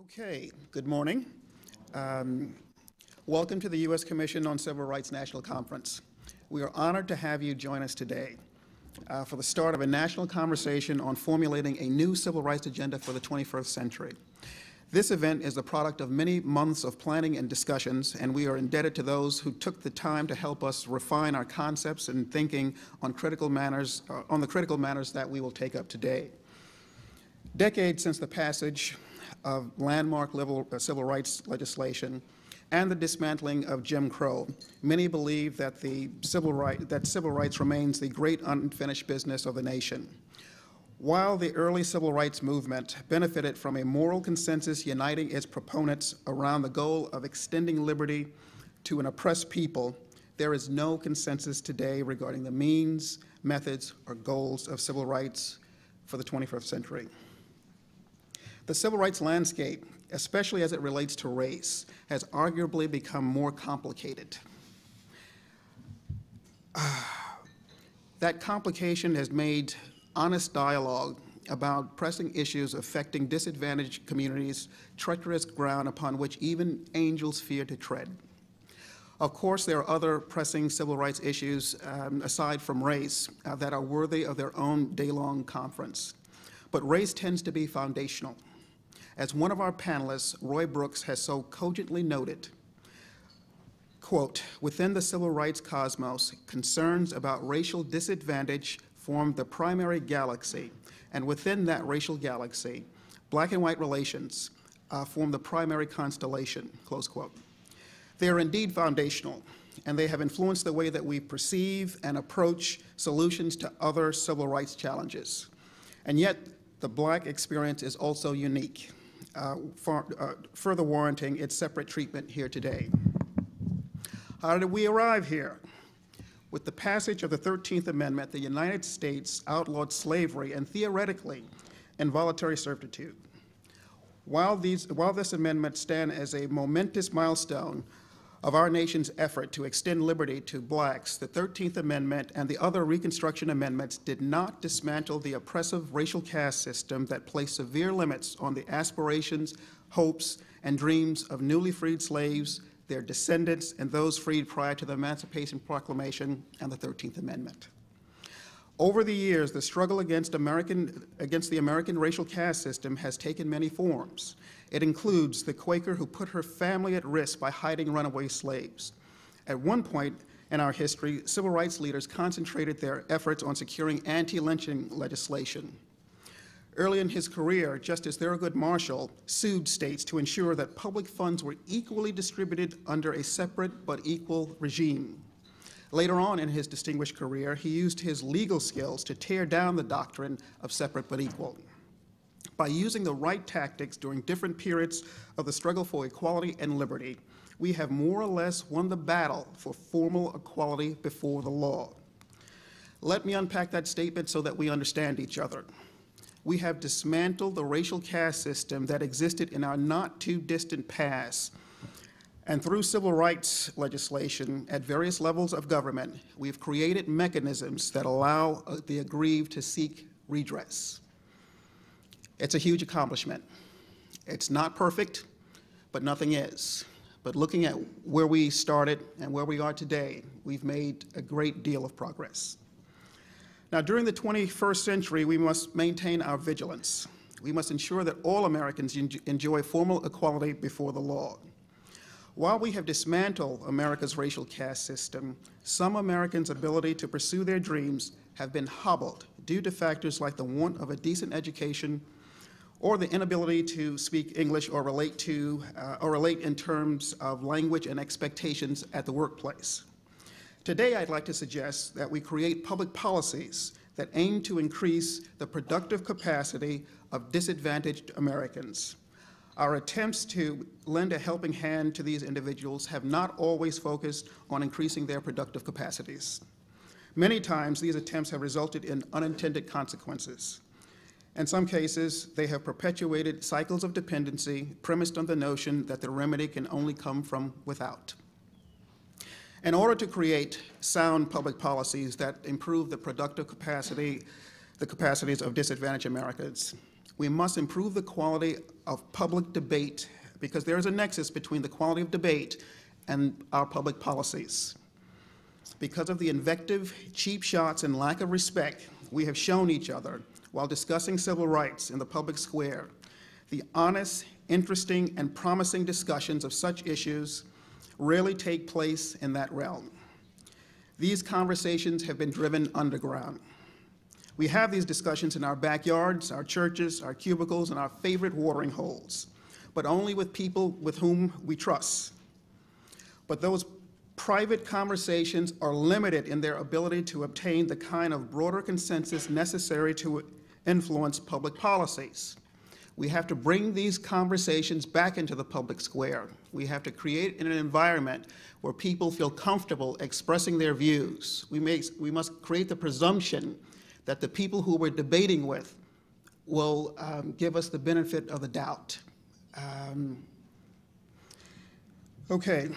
Okay, good morning. Welcome to the U.S. Commission on Civil Rights National Conference. We are honored to have you join us today for the start of a national conversation on formulating a new civil rights agenda for the 21st century. This event is the product of many months of planning and discussions, and we are indebted to those who took the time to help us refine our concepts and thinking on the critical matters that we will take up today. Decades since the passage of landmark civil rights legislation and the dismantling of Jim Crow, many believe that civil rights remains the great unfinished business of the nation. While the early civil rights movement benefited from a moral consensus uniting its proponents around the goal of extending liberty to an oppressed people, there is no consensus today regarding the means, methods, or goals of civil rights for the 21st century. The civil rights landscape, especially as it relates to race, has arguably become more complicated. That complication has made honest dialogue about pressing issues affecting disadvantaged communities treacherous ground upon which even angels fear to tread. Of course, there are other pressing civil rights issues aside from race that are worthy of their own day-long conference. But race tends to be foundational. As one of our panelists, Roy Brooks, has so cogently noted, quote, "Within the civil rights cosmos, concerns about racial disadvantage form the primary galaxy, and within that racial galaxy, black and white relations form the primary constellation," close quote. They are indeed foundational, and they have influenced the way that we perceive and approach solutions to other civil rights challenges. And yet, the black experience is also unique, further warranting its separate treatment here today. How did we arrive here? With the passage of the 13th Amendment, the United States outlawed slavery and, theoretically, involuntary servitude. While this amendment stands as a momentous milestone of our nation's effort to extend liberty to blacks, the 13th Amendment and the other Reconstruction amendments did not dismantle the oppressive racial caste system that placed severe limits on the aspirations, hopes, and dreams of newly freed slaves, their descendants, and those freed prior to the Emancipation Proclamation and the 13th Amendment. Over the years, the struggle against the American racial caste system has taken many forms. It includes the Quaker who put her family at risk by hiding runaway slaves. At one point in our history, civil rights leaders concentrated their efforts on securing anti-lynching legislation. Early in his career, Justice Thurgood Marshall sued states to ensure that public funds were equally distributed under a separate but equal regime. Later on in his distinguished career, he used his legal skills to tear down the doctrine of separate but equal. By using the right tactics during different periods of the struggle for equality and liberty, we have more or less won the battle for formal equality before the law. Let me unpack that statement so that we understand each other. We have dismantled the racial caste system that existed in our not too distant past. And through civil rights legislation at various levels of government, we've created mechanisms that allow the aggrieved to seek redress. It's a huge accomplishment. It's not perfect, but nothing is. But looking at where we started and where we are today, we've made a great deal of progress. Now, during the 21st century, we must maintain our vigilance. We must ensure that all Americans enjoy formal equality before the law. While we have dismantled America's racial caste system, some Americans' ability to pursue their dreams have been hobbled due to factors like the want of a decent education or the inability to speak English or relate in terms of language and expectations at the workplace. Today, I'd like to suggest that we create public policies that aim to increase the productive capacity of disadvantaged Americans. Our attempts to lend a helping hand to these individuals have not always focused on increasing their productive capacities. Many times, these attempts have resulted in unintended consequences. In some cases, they have perpetuated cycles of dependency premised on the notion that the remedy can only come from without. In order to create sound public policies that improve the productive capacity, the capacities of disadvantaged Americans, We must improve the quality of public debate because there is a nexus between the quality of debate and our public policies. Because of the invective, cheap shots, and lack of respect we have shown each other while discussing civil rights in the public square, the honest, interesting, and promising discussions of such issues rarely take place in that realm. These conversations have been driven underground. We have these discussions in our backyards, our churches, our cubicles, and our favorite watering holes, but only with people with whom we trust. But those private conversations are limited in their ability to obtain the kind of broader consensus necessary to influence public policies. We have to bring these conversations back into the public square. We have to create an environment where people feel comfortable expressing their views. We must create the presumption that the people who we're debating with will give us the benefit of the doubt. Okay,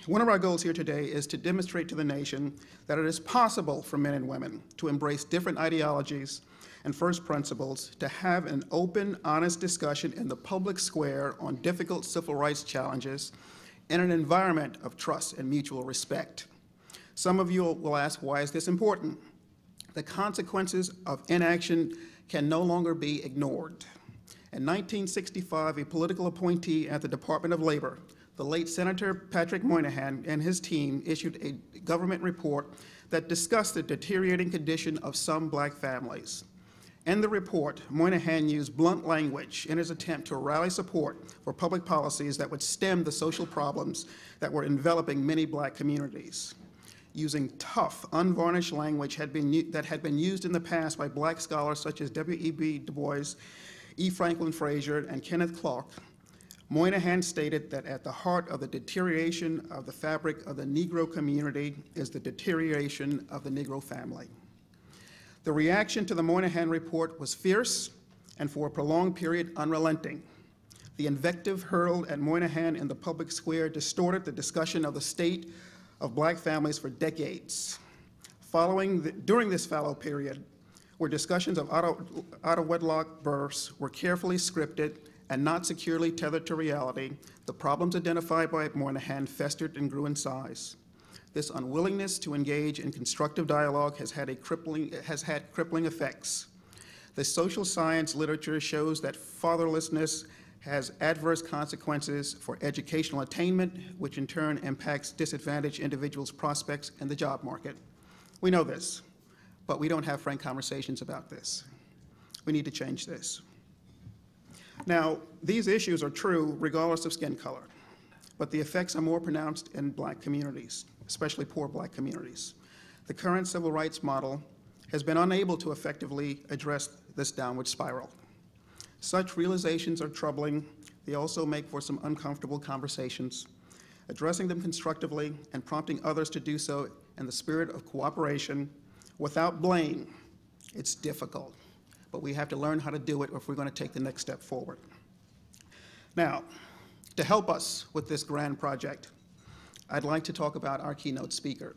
one of our goals here today is to demonstrate to the nation that it is possible for men and women to embrace different ideologies and first principles, to have an open, honest discussion in the public square on difficult civil rights challenges in an environment of trust and mutual respect. Some of you will ask, why is this important? The consequences of inaction can no longer be ignored. In 1965, a political appointee at the Department of Labor, the late Senator Patrick Moynihan, and his team issued a government report that discussed the deteriorating condition of some black families. In the report, Moynihan used blunt language in his attempt to rally support for public policies that would stem the social problems that were enveloping many black communities. Using tough, unvarnished language that had been used in the past by black scholars such as W.E.B. Du Bois, E. Franklin Frazier, and Kenneth Clark, Moynihan stated that at the heart of the deterioration of the fabric of the Negro community is the deterioration of the Negro family. The reaction to the Moynihan report was fierce and for a prolonged period unrelenting. The invective hurled at Moynihan in the public square distorted the discussion of the state of black families for decades. During this fallow period, where discussions of out-of-wedlock births were carefully scripted and not securely tethered to reality, the problems identified by Moynihan festered and grew in size. This unwillingness to engage in constructive dialogue has had crippling effects. The social science literature shows that fatherlessness has adverse consequences for educational attainment, which in turn impacts disadvantaged individuals' prospects in the job market. We know this, but we don't have frank conversations about this. We need to change this. Now, these issues are true regardless of skin color, but the effects are more pronounced in black communities, especially poor black communities. The current civil rights model has been unable to effectively address this downward spiral. Such realizations are troubling. They also make for some uncomfortable conversations. Addressing them constructively and prompting others to do so in the spirit of cooperation without blame, it's difficult, but we have to learn how to do it if we're going to take the next step forward. Now, to help us with this grand project, I'd like to talk about our keynote speaker.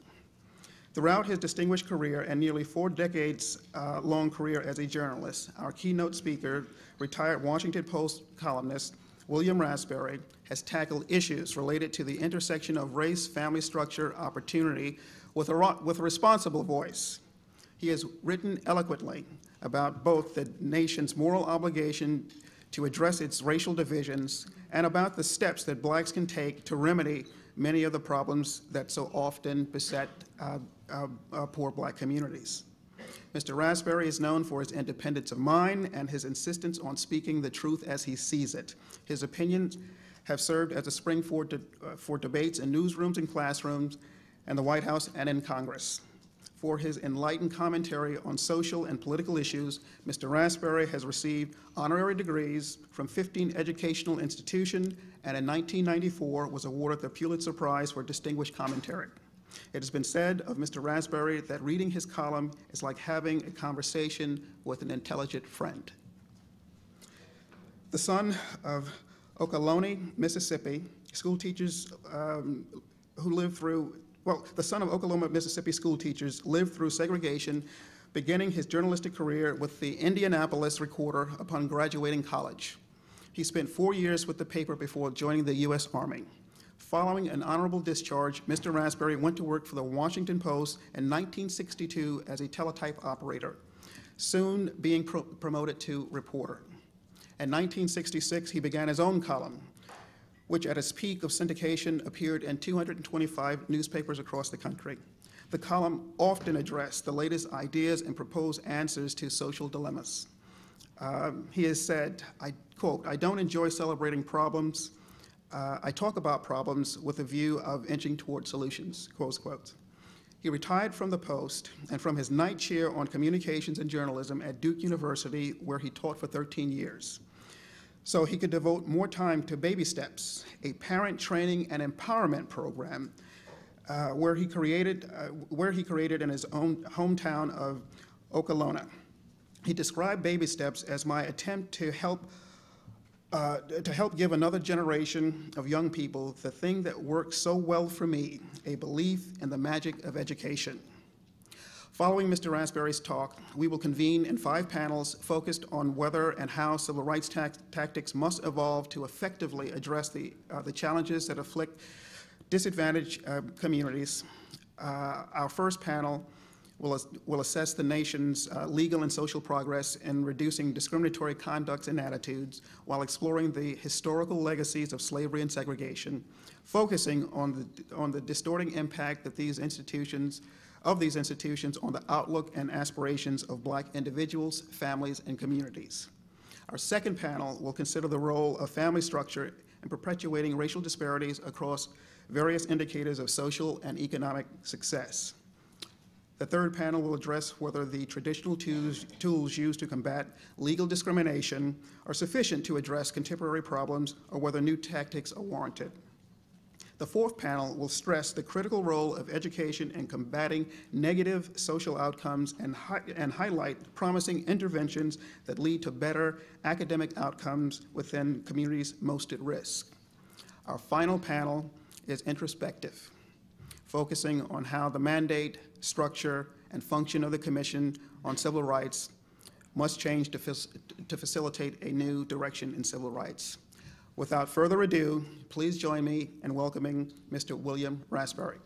Throughout his distinguished career and nearly 4 decades long career as a journalist, our keynote speaker, retired Washington Post columnist William Raspberry, has tackled issues related to the intersection of race, family structure, opportunity with a responsible voice. He has written eloquently about both the nation's moral obligation to address its racial divisions and about the steps that blacks can take to remedy many of the problems that so often beset poor black communities. Mr. Raspberry is known for his independence of mind and his insistence on speaking the truth as he sees it. His opinions have served as a spring for debates in newsrooms and classrooms, and the White House and in Congress. For his enlightened commentary on social and political issues, Mr. Raspberry has received honorary degrees from 15 educational institutions, and in 1994 was awarded the Pulitzer Prize for distinguished commentary. It has been said of Mr. Raspberry that reading his column is like having a conversation with an intelligent friend. The son of Okoloni, Mississippi, school teachers the son of Oklahoma, Mississippi school teachers lived through segregation, beginning his journalistic career with the Indianapolis Recorder upon graduating college. He spent 4 years with the paper before joining the U.S. Army. Following an honorable discharge, Mr. Raspberry went to work for the Washington Post in 1962 as a teletype operator, soon being promoted to reporter. In 1966, he began his own column, which at its peak of syndication appeared in 225 newspapers across the country. The column often addressed the latest ideas and proposed answers to social dilemmas. He has said, I quote, "I don't enjoy celebrating problems. I talk about problems with a view of inching toward solutions," close quote. He retired from the Post and from his night chair on communications and journalism at Duke University, where he taught for 13 years. So he could devote more time to Baby Steps, a parent training and empowerment program where he created in his own hometown of Okolona. He described Baby Steps as my attempt to help give another generation of young people the thing that works so well for me, a belief in the magic of education. Following Mr. Raspberry's talk, we will convene in 5 panels focused on whether and how civil rights tactics must evolve to effectively address the challenges that afflict disadvantaged communities. Our first panel will assess the nation's legal and social progress in reducing discriminatory conducts and attitudes while exploring the historical legacies of slavery and segregation, focusing on the distorting impact that these institutions on the outlook and aspirations of Black individuals, families, and communities. Our second panel will consider the role of family structure in perpetuating racial disparities across various indicators of social and economic success. The third panel will address whether the traditional tools used to combat legal discrimination are sufficient to address contemporary problems or whether new tactics are warranted. The fourth panel will stress the critical role of education in combating negative social outcomes and highlight promising interventions that lead to better academic outcomes within communities most at risk. Our final panel is introspective, focusing on how the mandate, structure, and function of the Commission on Civil Rights must change to facilitate a new direction in civil rights. Without further ado, please join me in welcoming Mr. William Raspberry.